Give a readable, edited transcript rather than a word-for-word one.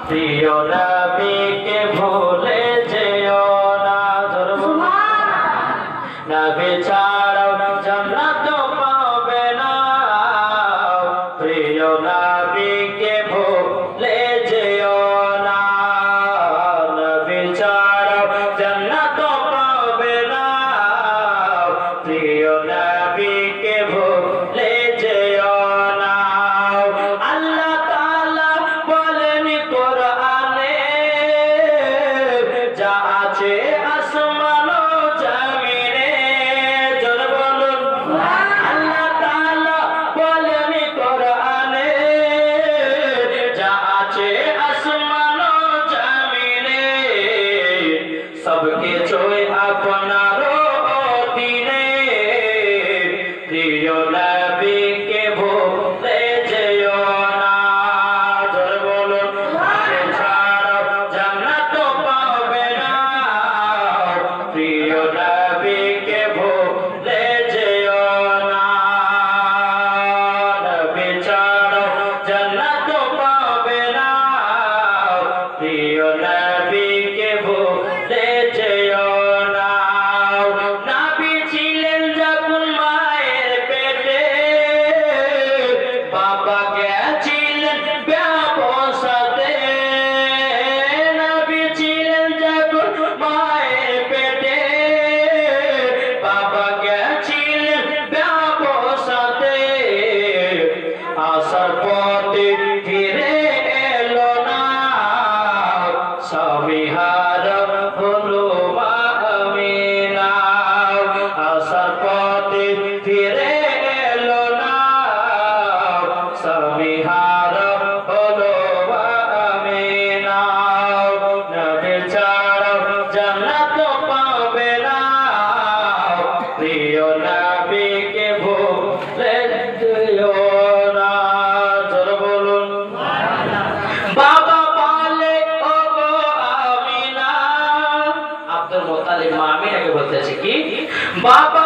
প্রিয় নবীকে ভুলে যেও না। নবী ছাড়া জান্নাত পাবে না, প্রিয় নবীকে ভুলে যেও না। নবী ছাড়া জান্নাত পাবে না, প্রিয় নবীকে ভুলে যেও না। আল্লাহ তাআলা বলেন কোরআনে, যা আছে আসমান ও জমিনে, জোরে বলুন আল্লাহ তাআলা বলেন কোরআনে, যা আছে আসমান ও জমিনে, সবকিছুই আপনার অধীনে, প্রিয় নবীকে ভুলে যেও না। জোরে বলুন নবী ছাড়া জান্নাত পাবে না, প্রিয় নবীকে ভুলে যেও না। নবী ছাড়া জান্নাত পাবে না, প্রিয় নবীকে ভুলে যেও না। নবী ছিলেন যখন মায়ের পেটে, বাবা গেছিলেন ব্যবসাতে। নবী ছিলেন যখন মায়ের পেটে, বাবা গেছিলেন ব্যবসাতে। আসার পথে ফিরে এলো না, স্বামী হারা হলো মা আমিনা। আসার পথে ফিরে এলো না, স্বামী হারা হলো মা আমিনা। নবী ছাড়া জান্নাত পাবে না, প্রিয় নবীকে ভুলে যেও না। জোরে বলুন বাবা বলে ও গো আমিনা, আব্দুল মুত্তালিব মা আমিনাকে বলতেছে কি, বাবা